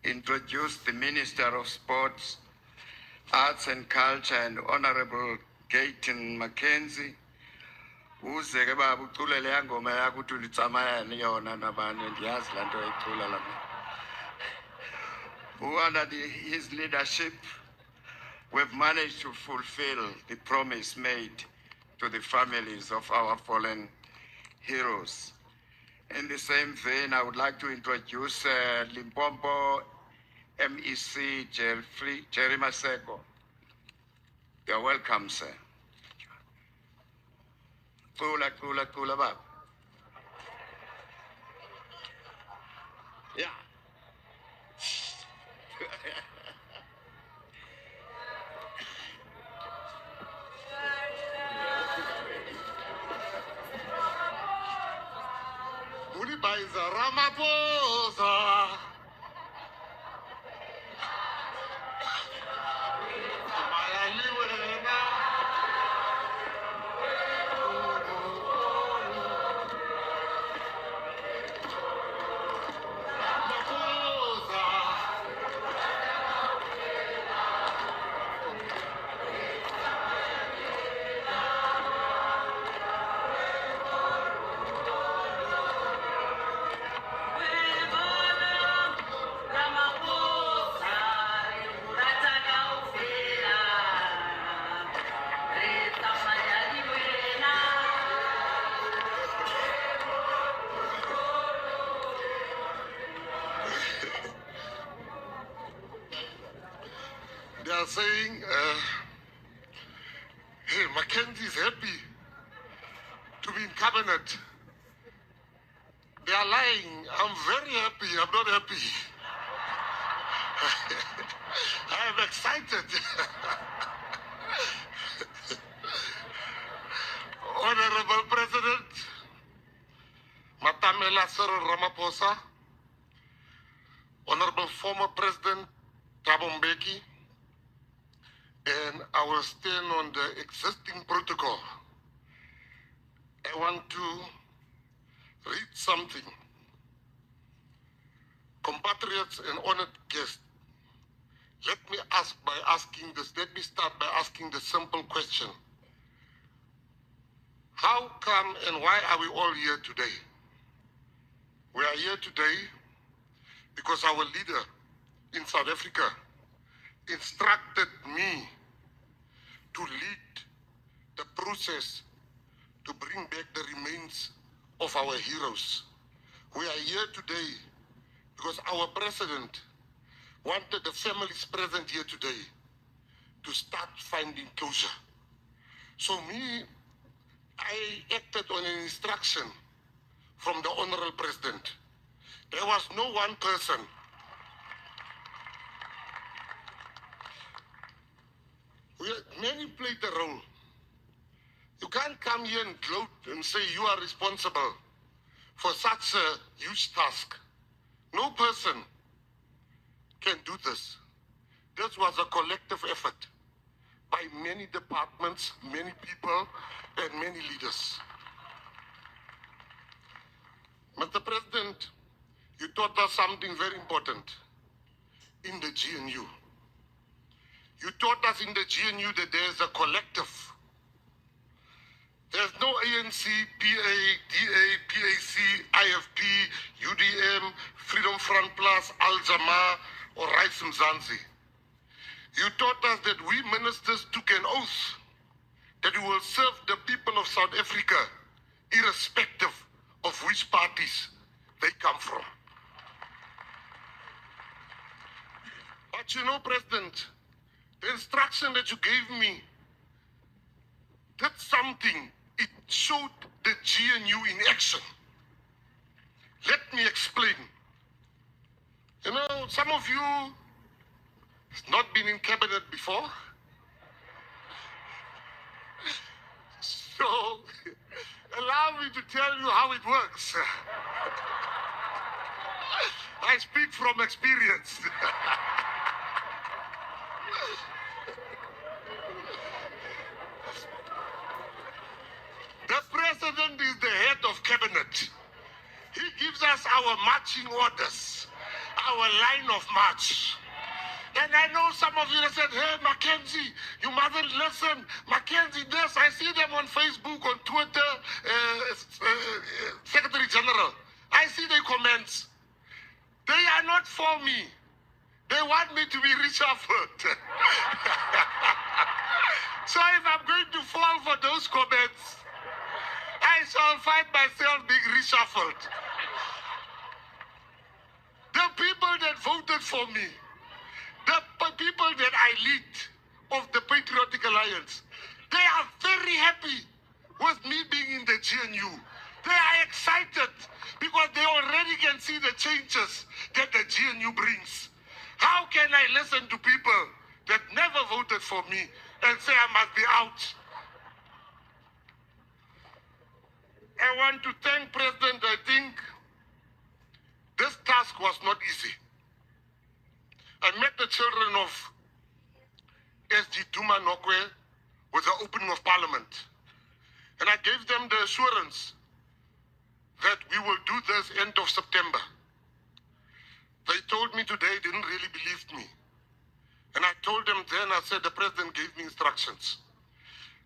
introduce the Minister of Sports, Arts and Culture, and Honorable GAYTON McKenzie, who's the who under his leadership, we've managed to fulfill the promise made to the families of our fallen heroes. In the same vein, I would like to introduce Limpopo MEC Jerry Maseko. You're welcome, sir. Kula, bab. Yeah. Cyril Ramaphosa. They are saying, hey, Mackenzie is happy to be in cabinet. They are lying. I'm very happy. I'm not happy. I am excited. Honorable President Matamela Cyril Ramaphosa, Honorable former President Thabo Mbeki, and I will stand on the existing protocol. I want to read something. Compatriots and honored guests, let me start by asking the simple question. How come and why are we all here today? We are here today because our leader in South Africa instructed me to lead the process to bring back the remains of our heroes. We are here today because our president wanted the families present here today to start finding closure. So I acted on an instruction from the Honorable President. There was no one person. Many played a role. You can't come here and gloat and say you are responsible for such a huge task. No person can do this. This was a collective effort by many departments, many people, and many leaders. Mr. President, you taught us something very important in the GNU. You taught us in the GNU that there is a collective. There's no ANC, PA, DA, PAC, IFP, UDM, Freedom Front Plus, Al-Jamaa, or Rise Mzansi. You taught us that we ministers took an oath that we will serve the people of South Africa irrespective of which parties they come from. But you know, President, the instruction that you gave me did something. It showed the GNU in action. Let me explain. You know, some of you have not been in cabinet before. So, allow me to tell you how it works. I speak from experience. The president is the head of cabinet. He gives us our marching orders, our line of march. And I know some of you that said, hey, Mackenzie, you mustn't listen. Mackenzie, this, I see them on Facebook, on Twitter, Secretary General. I see their comments. They are not for me. They want me to be reshuffled. So if I'm going to fall for those comments, I shall find myself being reshuffled. The people that voted for me, the people that I lead of the Patriotic Alliance, they are very happy with me being in the GNU. They are excited because they already can see the changes that the GNU brings. How can I listen to people that never voted for me and say I must be out? I want to thank President. I think this task was not easy. I met the children of SDUMO with the opening of Parliament. And I gave them the assurance that we will do this end of September. They told me today they didn't really believe me. And I told them then, I said, the president gave me instructions.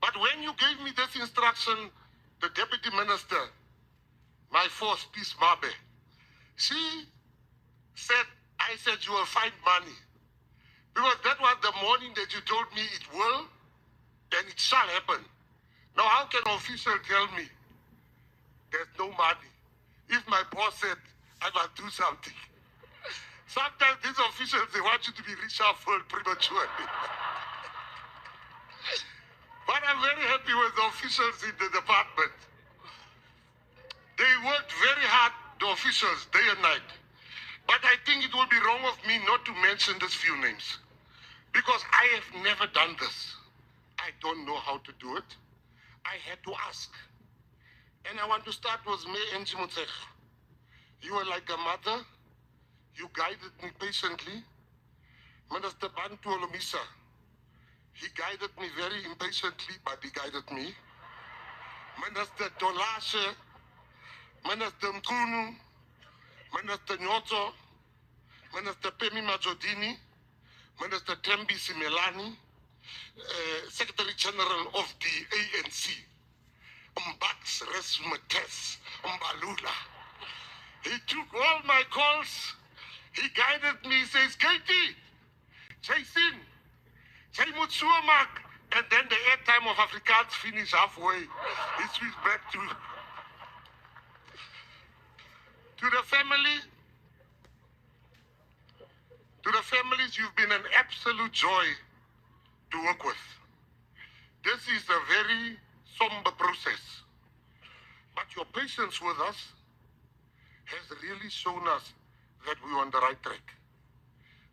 But when you gave me this instruction, the deputy minister, my force, Peace Mabe, she said, I said, you will find money. Because that was the morning that you told me it will, and it shall happen. Now, how can an official tell me there's no money if my boss said I must do something? Sometimes these officials, they want you to be reshuffled prematurely. But I'm very happy with the officials in the department. They worked very hard, the officials, day and night. But I think it will be wrong of me not to mention these few names. Because I have never done this. I don't know how to do it. I had to ask. And I want to start with me, Angie Motseg. You were like a mother. You guided me patiently. Minister Bantu Olomisa, he guided me very impatiently, but he guided me. Minister Tolashe, Minister Mkunu, Minister Nyoto, Minister Pemi Majodini, Minister Tembi Simelani, Secretary General of the ANC, Mbax Resmates, Mbalula. He took all my calls. He guided me. He says, Katie, Jason, Jaimutsuamak. And then the airtime of Afrikaans finished halfway. He switched back to the family. To the families, you've been an absolute joy to work with. This is a very somber process. But your patience with us has really shown us that we're on the right track.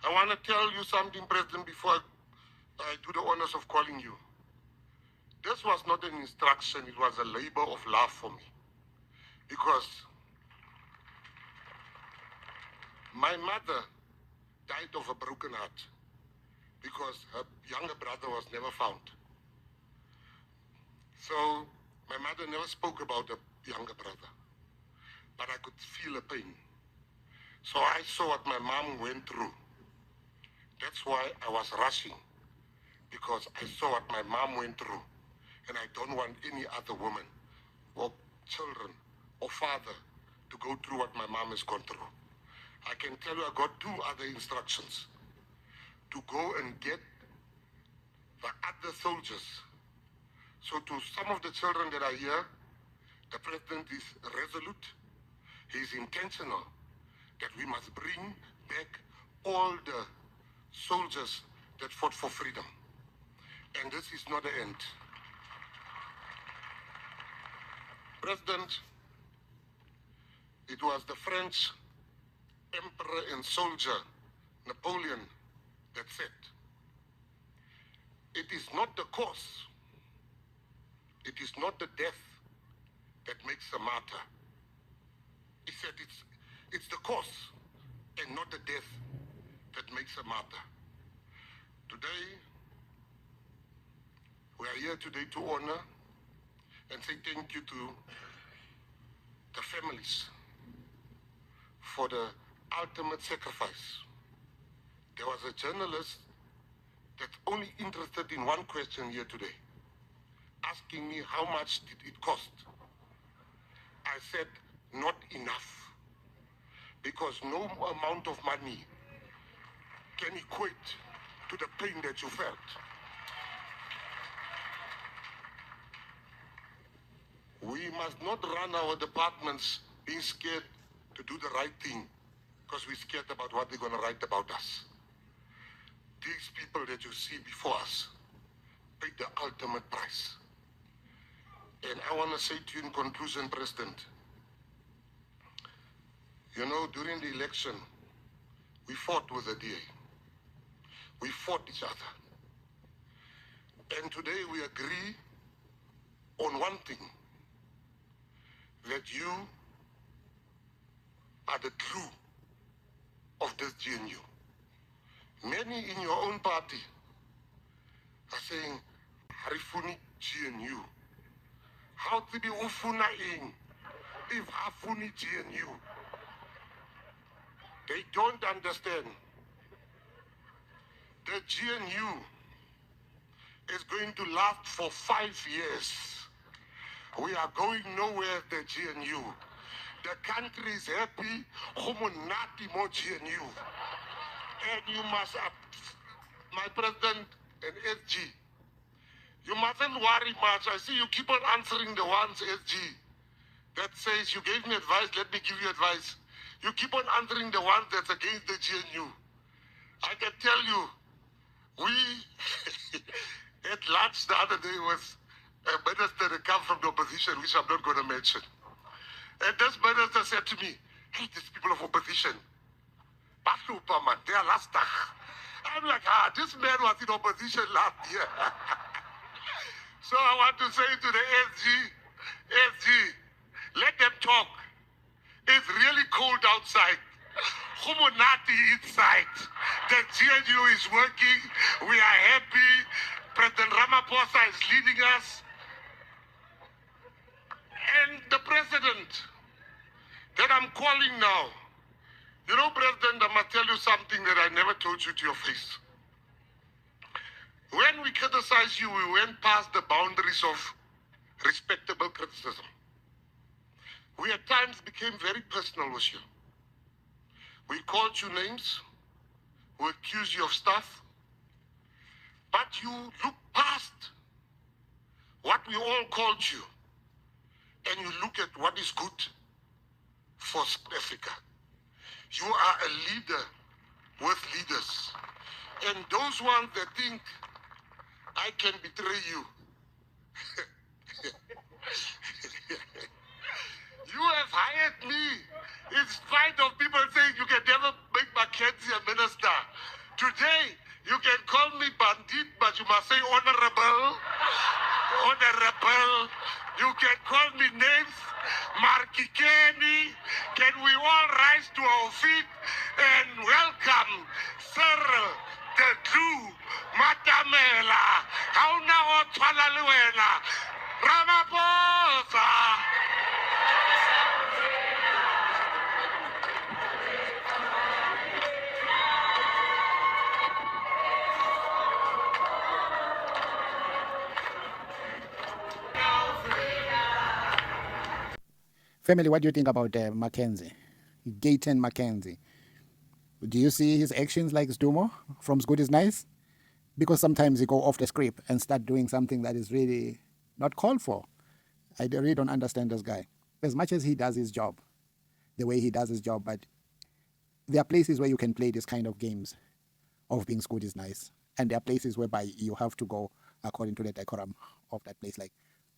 I want to tell you something, President, before I do the honors of calling you. This was not an instruction, it was a labor of love for me. Because my mother died of a broken heart because her younger brother was never found. So my mother never spoke about the younger brother, but I could feel the pain. So I saw what my mom went through. That's why I was rushing, because I saw what my mom went through, and I don't want any other woman or children or father to go through what my mom has gone through. I can tell you I got 2 other instructions to go and get the other soldiers. So to some of the children that are here, the president is resolute, he's intentional, that we must bring back all the soldiers that fought for freedom. And this is not the end. President, it was the French emperor and soldier, Napoleon, that said, it is not the cause, it is not the death that makes a martyr. He said it's the cause and not the death that makes a martyr. Today, we are here today to honor and say thank you to the families for the ultimate sacrifice. There was a journalist that's only interested in one question here today, asking me how much did it cost. I said, not enough, because no amount of money can equate to the pain that you felt. We must not run our departments being scared to do the right thing because we're scared about what they're going to write about us. These people that you see before us paid the ultimate price. And I want to say to you in conclusion, President, you know, during the election, we fought with the DA. We fought each other. And today we agree on one thing, that you are the glue of this GNU. Many in your own party are saying, Harifuni GNU. How to be ufuna in if Hafuni GNU? They don't understand. The GNU is going to last for 5 years. We are going nowhere, the GNU. The country is happy, humunati mo GNU. And you must, my president and SG, you mustn't worry much. I see you keep on answering the ones, SG, that says you gave me advice, let me give you advice. You keep on answering the ones that's against the GNU. I can tell you, we at lunch the other day was a minister that come from the opposition, which I'm not going to mention. And this minister said to me, hey, these people of opposition, they are last time. I'm like, this man was in opposition last year. So I want to say to the SG, let them talk. It's really cold outside. Humunati inside. The GNU is working. We are happy. President Ramaphosa is leading us. And the president that I'm calling now, you know, President, I must tell you something that I never told you to your face. When we criticized you, we went past the boundaries of respectable criticism. We at times became very personal with you. We called you names, we accused you of stuff, but you look past what we all called you, and you look at what is good for South Africa. You are a leader with leaders. And those ones that think I can betray you, you have hired me in spite of people saying you can never make Mackenzie a minister. Today, you can call me bandit, but you must say honorable. Honorable. You can call me names. Markikeni. Can we all rise to our feet and welcome Cyril the True Matamela. How now Twalaluela Ramaphosa. Family, what do you think about McKenzie? GAYTON McKenzie. Do you see his actions like SDUMO from Good is Nice? Because sometimes he go off the script and start doing something that is really not called for. I really don't understand this guy. As much as he does his job, the way he does his job, but there are places where you can play this kind of games of being Good is Nice. And there are places whereby you have to go according to the decorum of that place. Like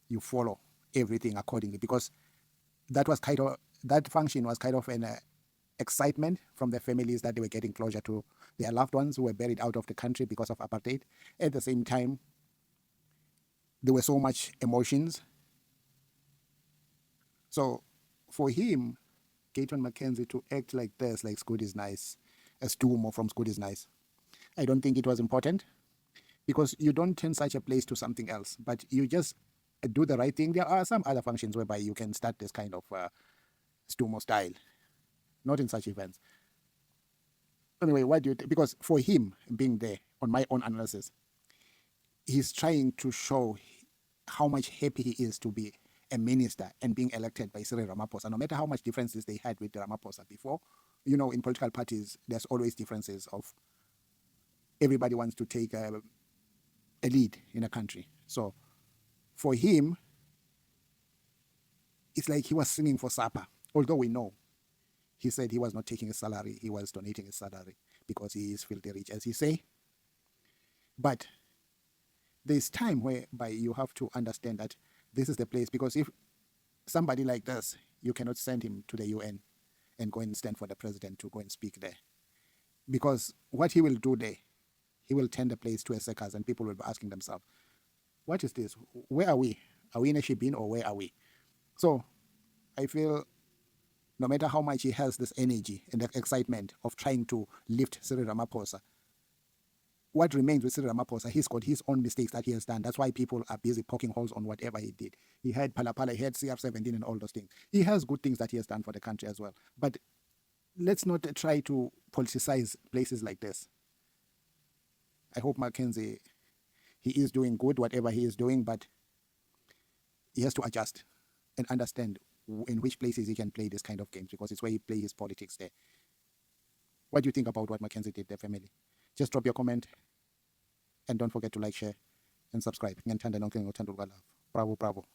you follow everything accordingly, because that function was kind of an excitement from the families that they were getting closure to their loved ones who were buried out of the country because of apartheid. At the same time, there were so much emotions. So for him, GAYTON McKenzie, to act like this, like Good is Nice, as SDUMO from Good is Nice, I don't think it was important, because you don't turn such a place to something else, but you just do the right thing. There are some other functions whereby you can start this kind of SDUMO style, not in such events. Anyway, what do you think? Because for him being there, on my own analysis, he's trying to show how much happy he is to be a minister and being elected by Cyril Ramaphosa, no matter how much differences they had with Ramaphosa before. You know, in political parties, there's always differences of everybody wants to take a lead in a country. So for him, it's like he was singing for supper, although we know he said he was not taking a salary, he was donating his salary because he is filthy rich, as he say. But there's time whereby you have to understand that this is the place, because if somebody like this, you cannot send him to the UN and go and stand for the president to go and speak there. Because what he will do there, he will turn the place to a circus and people will be asking themselves, what is this? Where are we? Are we in a ship-in or where are we? So I feel no matter how much he has this energy and the excitement of trying to lift Cyril Ramaphosa, what remains with Cyril Ramaphosa, he's got his own mistakes that he has done. That's why people are busy poking holes on whatever he did. He had Palapala, he had CF17 and all those things. He has good things that he has done for the country as well. But let's not try to politicize places like this. I hope Mackenzie, he is doing good, whatever he is doing, but he has to adjust and understand in which places he can play this kind of games, because it's where he play his politics there. What do you think about what Mackenzie did there, family? Just drop your comment and don't forget to like, share, and subscribe. Bravo, bravo.